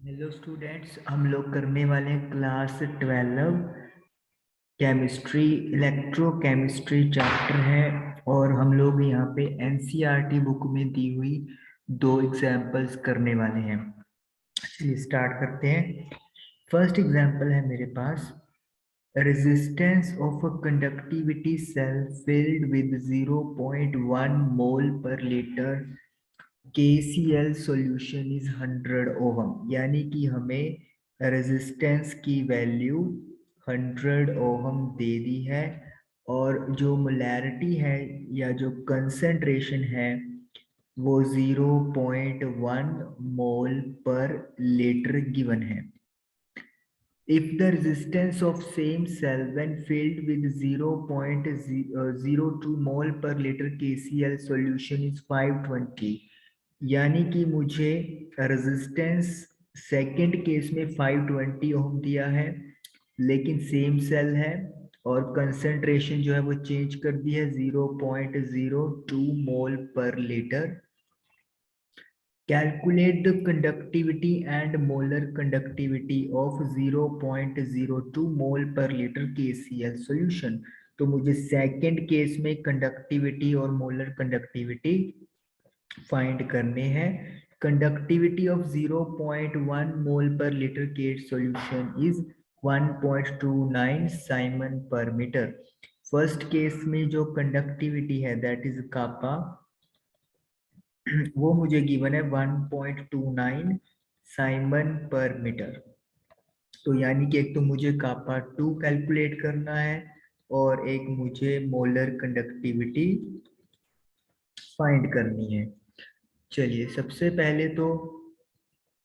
Hello students, हम लोग करने वाले हैं क्लास 12 केमिस्ट्री, इलेक्ट्रोकेमिस्ट्री चैप्टर है। और हम लोग यहाँ पे एनसीईआरटी बुक में दी हुई 2 एग्जाम्पल्स करने वाले हैं। चलिए स्टार्ट करते हैं। फर्स्ट एग्जाम्पल है मेरे पास, resistance of a conductivity cell filled with 0.1 mole per liter KCl solution is 100 ohm. यानी कि हमें रेजिस्टेंस की वैल्यू 100 ओहम दे दी है और जो मोलैरिटी है या जो कंसंट्रेशन है वो 0.1 मोल पर लीटर गिवन है। If the resistance of same cell when filled with 0.02 mole per liter KCl solution is 520, यानी कि मुझे रेजिस्टेंस सेकंड केस में 520 ओम दिया है, लेकिन सेम सेल है और कंसंट्रेशन जो है वो चेंज कर दी है 0.02 मोल पर litre. Calculate the conductivity and molar conductivity of 0.02 mole per liter KCl solution। तो मुझे सेकंड केस में कंडक्टिविटी और मोलर कंडक्टिविटी फाइंड करने हैं। कंडक्टिविटी ऑफ 0.1 मोल पर लीटर के सॉल्यूशन इज 1.29 साइमन पर मीटर। फर्स्ट केस में जो कंडक्टिविटी है दैट इज कापा, वो मुझे गिवन है 1.29 साइमन पर मीटर। तो यानी कि एक तो मुझे कापा 2 कैलकुलेट करना है और एक मुझे मोलर कंडक्टिविटी फाइंड करनी है। चलिए सबसे पहले तो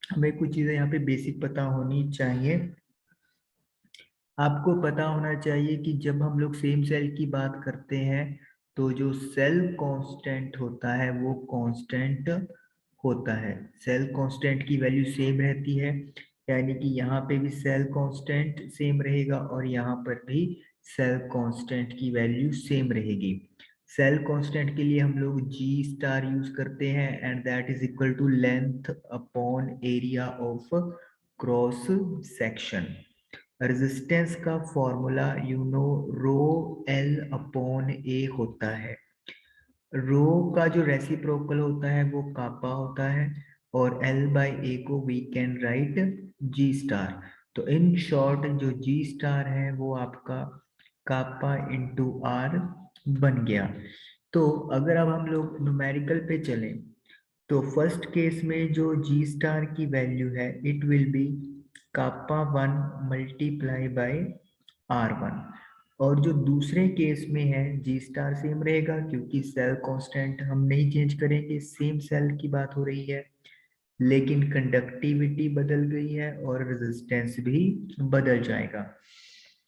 हमें कुछ चीजें यहाँ पे बेसिक पता होनी चाहिए। आपको पता होना चाहिए कि जब हम लोग सेम सेल की बात करते हैं तो जो सेल कांस्टेंट होता है वो कांस्टेंट होता है। सेल कांस्टेंट की वैल्यू सेम रहती है, यानी कि यहाँ पे भी सेल कांस्टेंट सेम रहेगा और यहाँ पर भी सेल कांस्टेंट की वैल्यू सेम रहेगी। सेल कांस्टेंट के लिए हम लोग जी स्टार यूज करते हैं and that is equal to length upon area of cross section. Resistance का formula you know rho L upon A होता है। रो का जो रेसिप्रोकल होता है वो कापा होता है और एल बाई ए को we can write G star. तो इन शॉर्ट जो जी स्टार है वो आपका कापा इंटू आर बन गया। तो अगर अब हम लोग न्यूमेरिकल पे चलें तो फर्स्ट केस में जो जी स्टार की वैल्यू है it will be kappa 1 multiply by R1। और जो दूसरे केस में है जी स्टार सेम रहेगा क्योंकि सेल कांस्टेंट हम नहीं चेंज करेंगे, सेम सेल की बात हो रही है, लेकिन कंडक्टिविटी बदल गई है और रेजिस्टेंस भी बदल जाएगा।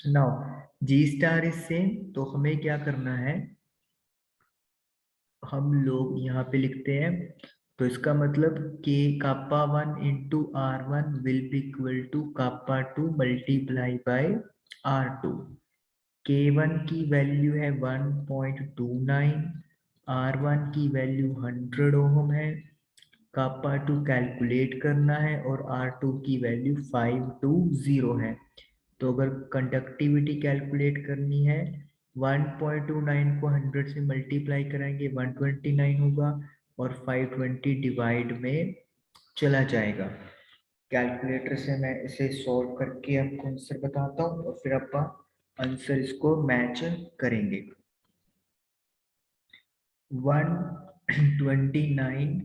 Now G star is same, तो हमें क्या करना है, हम लोग यहाँ पे लिखते हैं तो इसका मतलब के kappa 1 into R1 will be equal to kappa 2 multiply by R2। K1 की वैल्यू है 1.29, R1 की वैल्यू 100 ओम है, कापा 2 कैलकुलेट करना है और R2 की वैल्यू 520 है। तो अगर कंडक्टिविटी कैलकुलेट करनी है 1.29 को 100 से मल्टीप्लाई कराएंगे 129 होगा और 520 डिवाइड में चला जाएगा। कैलकुलेटर से मैं इसे सॉल्व करके आपको आंसर बताता हूँ और फिर आप आंसर इसको मैच करेंगे। 129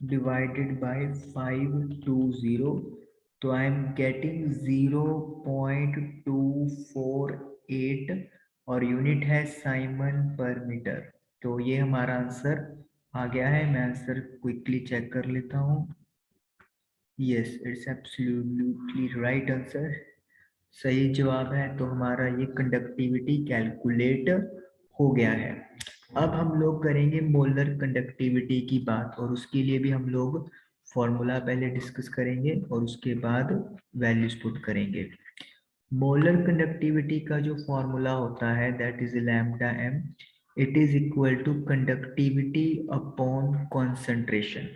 divided by 520, तो आई एम गेटिंग 0.248 और यूनिट है साइमन पर मीटर। तो ये हमारा आंसर आ गया है। मैं आंसर क्विकली चेक कर लेता हूँ। Yes, it's absolutely right answer, सही जवाब है। तो हमारा ये कंडक्टिविटी कैलकुलेट हो गया है। अब हम लोग करेंगे मोलर कंडक्टिविटी की बात और उसके लिए भी हम लोग फॉर्मूला पहले डिस्कस करेंगे और उसके बाद वैल्यूज पुट करेंगे। मोलर कंडक्टिविटी का जो फॉर्मूला होता है that is lambda M, it is equal to conductivity upon concentration.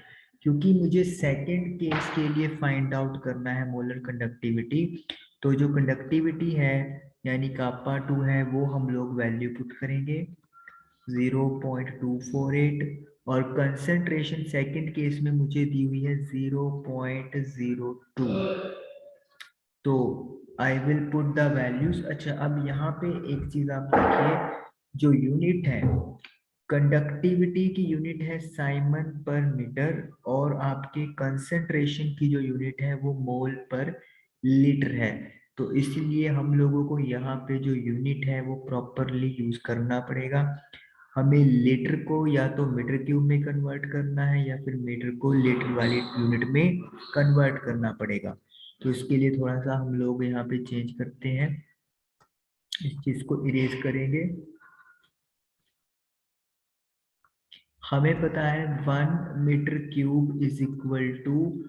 क्योंकि मुझे सेकंड केस के लिए फाइंड आउट करना है मोलर कंडक्टिविटी, तो जो कंडक्टिविटी है यानी कापा 2 है वो हम लोग वैल्यू पुट करेंगे 0.248 और कंसंट्रेशन सेकंड केस में मुझे दी हुई है 0.02। तो I will put the values. अच्छा, अब यहाँ पे एक चीज आप देखिए, जो यूनिट है कंडक्टिविटी की यूनिट है साइमन पर मीटर, और आपके कंसंट्रेशन की जो यूनिट है वो मोल पर लीटर है। तो इसलिए हम लोगों को यहाँ पे जो यूनिट है वो प्रॉपरली यूज करना पड़ेगा। हमें लीटर को या तो मीटर क्यूब में कन्वर्ट करना है या फिर मीटर को लीटर वाली यूनिट में कन्वर्ट करना पड़ेगा। तो इसके लिए थोड़ा सा हम लोग यहाँ पे चेंज करते हैं, इस चीज को इरेज करेंगे। हमें पता है 1 metre cube is equal to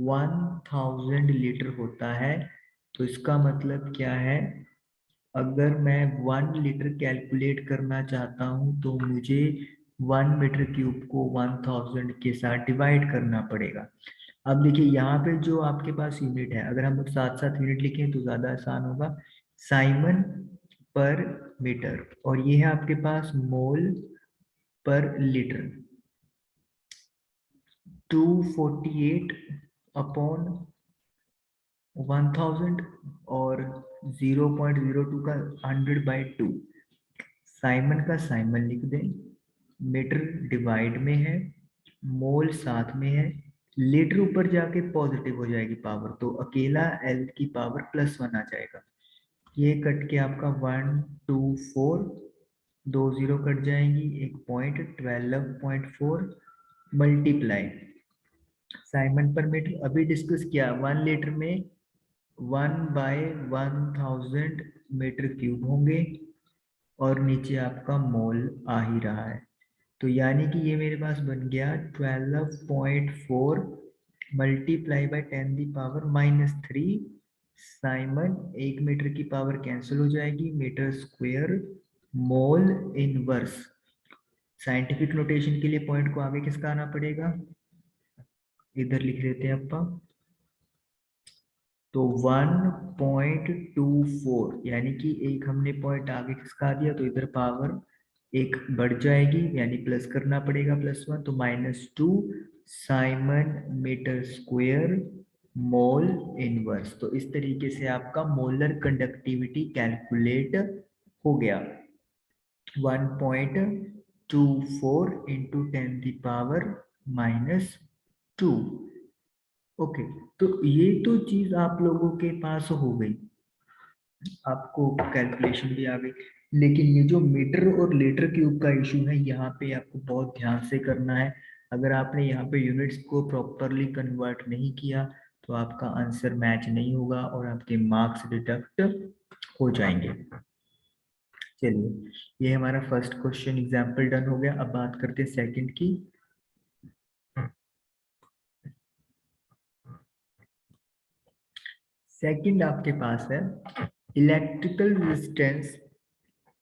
1000 litre होता है। तो इसका मतलब क्या है, अगर मैं 1 लीटर कैलकुलेट करना चाहता हूं तो मुझे 1 मीटर क्यूब को 1000 के साथ डिवाइड करना पड़ेगा। अब देखिए यहाँ पे जो आपके पास यूनिट है, अगर हम लोग साथ साथ यूनिट लिखें तो ज्यादा आसान होगा। साइमन पर मीटर, और ये है आपके पास मोल पर लीटर। 248 अपॉन 1000 और 0.02 का 100/2। साइमन का साइमन लिख दें, मीटर डिवाइड में है, मोल साथ में है, लीटर ऊपर जाके पॉजिटिव हो जाएगी पावर, तो अकेला एल की पावर +1 आ जाएगा। ये कट के आपका 124, 2 0 कट जाएंगी, एक पॉइंट 12.4 मल्टीप्लाई साइमन पर मीटर अभी डिस्कस किया 1 लीटर में 1/1000 मीटर क्यूब होंगे, और नीचे आपका मोल आ ही रहा है। तो यानी कि ये मेरे पास बन गया 12.4 मल्टीप्लाई बाय 10⁻³ साइमन। 1 मीटर की पावर कैंसिल हो जाएगी, metre square mole inverse. Scientific notation के लिए पॉइंट को आगे किसका आना पड़ेगा, इधर लिख लेते हैं अपा। तो 1.24 यानी कि एक हमने पॉइंट आगे किसका दिया, तो इधर पावर एक बढ़ जाएगी यानी प्लस करना पड़ेगा +1, तो -2 siemens metre square mole inverse. तो इस तरीके से आपका मोलर कंडक्टिविटी कैलकुलेट हो गया। 1.24 इंटू 10⁻²। ओके, तो ये तो चीज आप लोगों के पास हो गई, आपको कैलकुलेशन भी आ गई। लेकिन ये जो मीटर और लीटर क्यूब का इशू है, यहाँ पे आपको बहुत ध्यान से करना है। अगर आपने यहाँ पे यूनिट्स को प्रॉपरली कन्वर्ट नहीं किया तो आपका आंसर मैच नहीं होगा और आपके मार्क्स डिडक्ट हो जाएंगे। चलिए, ये हमारा फर्स्ट क्वेश्चन एग्जाम्पल डन हो गया। अब बात करते हैं सेकंड की। सेकंड आपके पास है electrical resistance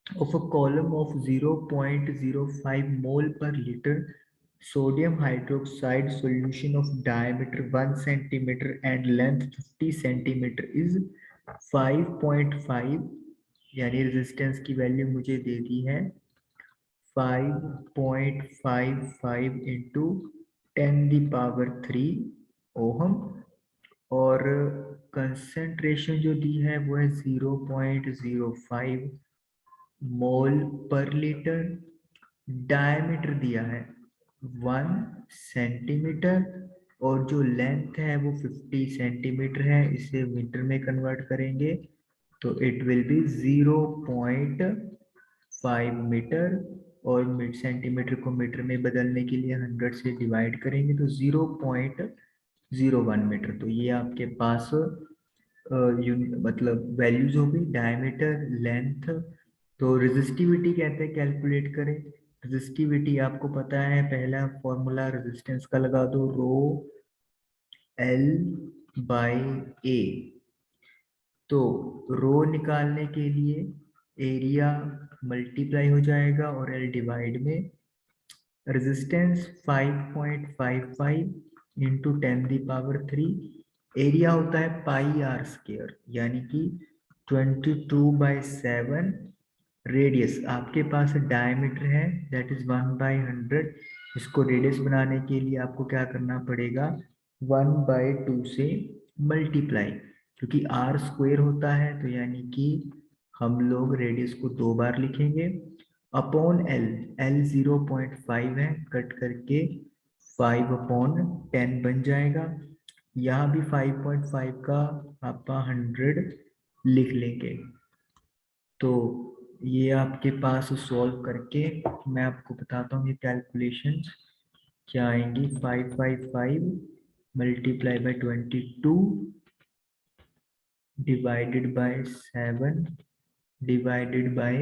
of a column of 0.05 mole per liter sodium hydroxide solution of diameter 1 centimeter and length 50 centimeter is 5.5, यानी रेजिस्टेंस की वैल्यू मुझे दे दी है 5.55 इंटू 10⁻³ ओहम, और कंसेंट्रेशन जो दी है वो है 0.05 मोल पर लीटर। डायमीटर दिया है 1 सेंटीमीटर, और जो लेंथ है वो 50 सेंटीमीटर है। इसे मीटर में कन्वर्ट करेंगे तो इट विल बी 0.5 मीटर, और मिड सेंटीमीटर को मीटर में बदलने के लिए 100 से डिवाइड करेंगे तो 0.01 मीटर। तो ये आपके पास मतलब वैल्यूज हो गई, डायमीटर, लेंथ। तो रेजिस्टिविटी कहते हैं कैलकुलेट करें। रेजिस्टिविटी आपको पता है, पहला फॉर्मूला रेजिस्टेंस का लगा दो, ρL/A। तो रो निकालने के लिए एरिया मल्टीप्लाई हो जाएगा और L डिवाइड में। Resistance 5.55 into 10⁻3। एरिया होता है पाई आर स्क्वायर, यानी कि 22/7। रेडियस आपके पास डायमीटर है, दैट इज 1/100। इसको रेडियस बनाने के लिए आपको क्या करना पड़ेगा, 1/2 से मल्टीप्लाई, क्योंकि आर स्क्वायर होता है, तो यानी कि हम लोग रेडियस को 2 बार लिखेंगे अपॉन एल। एल 0.5 है, कट करके 5/10 बन जाएगा। यहाँ भी 5.5 का आप 100 लिख लेंगे। तो ये आपके पास सॉल्व करके मैं आपको बताता हूँ ये कैलकुलेशन क्या आएंगी। 555 multiply by 22 divided by 7 divided by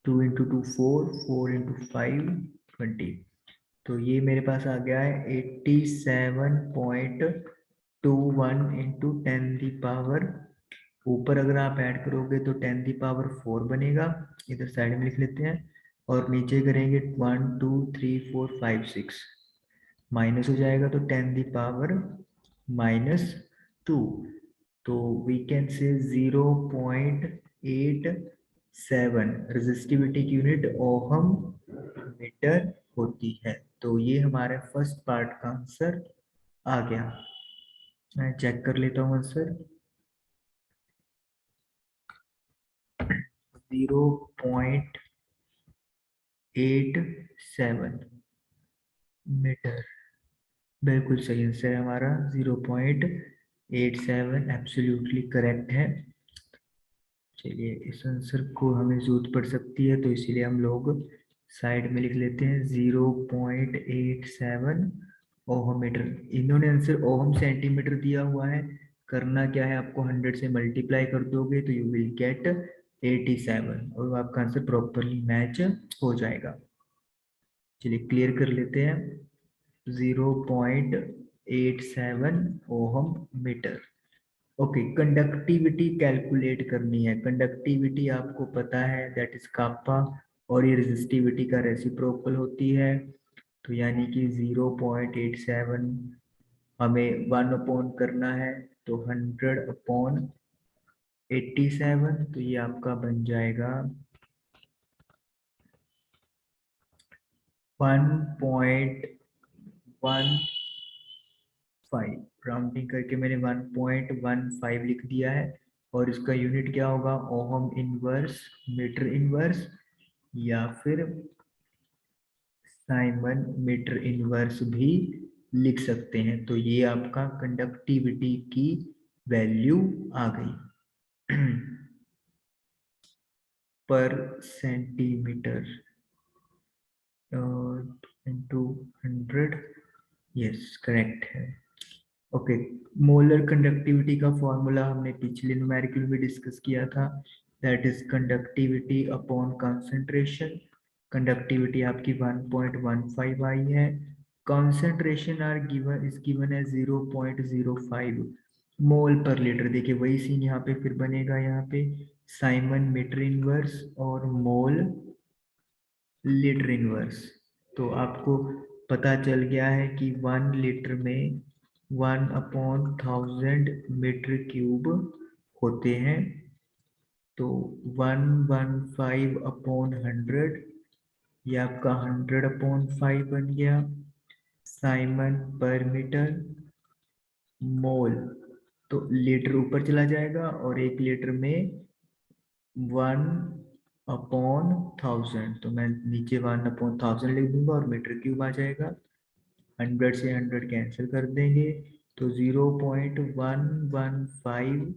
2 into 2 4, 4 into 5 20। तो ये मेरे पास आ गया है 87.21 इंटू 10⁻। ऊपर अगर आप ऐड करोगे तो 10⁻4 बनेगा, इधर साइड में लिख लेते हैं। और नीचे करेंगे 1 2 3 4 5 6, माइनस हो जाएगा तो 10⁻−2। तो वी कैन से 0.87 रेजिस्टिविटी की यूनिट ओहम मीटर होती है। तो ये हमारे फर्स्ट पार्ट का आंसर आ गया। मैं चेक कर लेता हूँ आंसर। 0.87 मीटर, बिल्कुल सही आंसर है हमारा। 0.87 एब्सोल्युटली करेक्ट है। चलिए इस आंसर को हमें जरूरत पड़ सकती है, तो इसीलिए हम लोग साइड में लिख लेते हैं 0.87 ओहम मीटर। इन्होंने आंसर ओहम सेंटीमीटर दिया हुआ है। करना क्या है, आपको 100 से मल्टीप्लाई कर दोगे तो यू विल गेट 87 और आपका आंसर प्रॉपरली मैच हो जाएगा। चलिए क्लियर कर लेते हैं। 0.87 ohm metre. Okay, conductivity calculate करनी है। कंडक्टिविटी आपको पता है दैट इज कापा, और ये रेजिस्टिविटी का रेसिप्रोकल होती है। तो यानी कि 0.87 हमें 1 अपॉन करना है, तो 100/87, तो ये आपका बन जाएगा 1.15। राउंडिंग करके मैंने 1.15 लिख दिया है। और इसका यूनिट क्या होगा, ओहम इनवर्स मीटर इनवर्स, या फिर साइमन मीटर इनवर्स भी लिख सकते हैं। तो ये आपका कंडक्टिविटी की वैल्यू आ गई पर सेंटीमीटर इंटू 100। यस करेक्ट है। ओके, मोलर कंडक्टिविटी का फॉर्मूला हमने पिछले न्यूमेरिकल में डिस्कस किया था, that is conductivity upon concentration. Conductivity आपकी 1.15 आई है। Concentration are given is given है 0.05 मोल पर लीटर। देखिए वही सीन यहाँ पे फिर बनेगा, यहाँ पे साइमन मीटर इनवर्स और मोल लीटर इनवर्स। तो आपको पता चल गया है कि 1 लीटर में 1/1000 मीटर क्यूब होते हैं। तो 115/100, ये आपका 100/5 बन गया। साइमन पर मीटर, मोल तो लीटर ऊपर चला जाएगा, और 1 लीटर में 1/1000, तो मैं नीचे 1/1000 लिख दूंगा और मीटर क्यूब आ जाएगा। 100 से 100 कैंसिल कर देंगे, तो 0.115।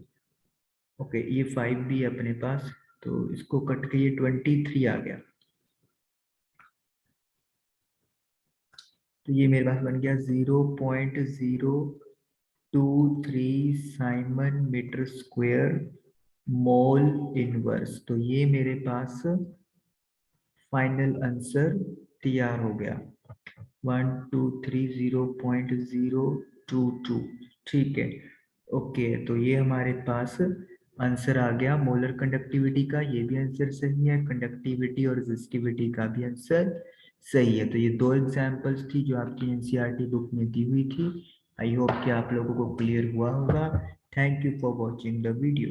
ओके, ये 5 भी है अपने पास, तो इसको कट के ये 23 आ गया। तो ये मेरे पास बन गया 0.023 siemens metre square mole inverse. तो ये मेरे पास फाइनल आंसर तैयार हो गया, 1230.022। ठीक है। ओके, तो ये हमारे पास आंसर आ गया मोलर कंडक्टिविटी का। ये भी आंसर सही है, कंडक्टिविटी और रेजिस्टिविटी का भी आंसर सही है। तो ये दो एग्जाम्पल्स थी जो आपकी एनसीईआरटी बुक में दी हुई थी। आई होप कि आप लोगों को क्लियर हुआ होगा। Thank you for watching the video.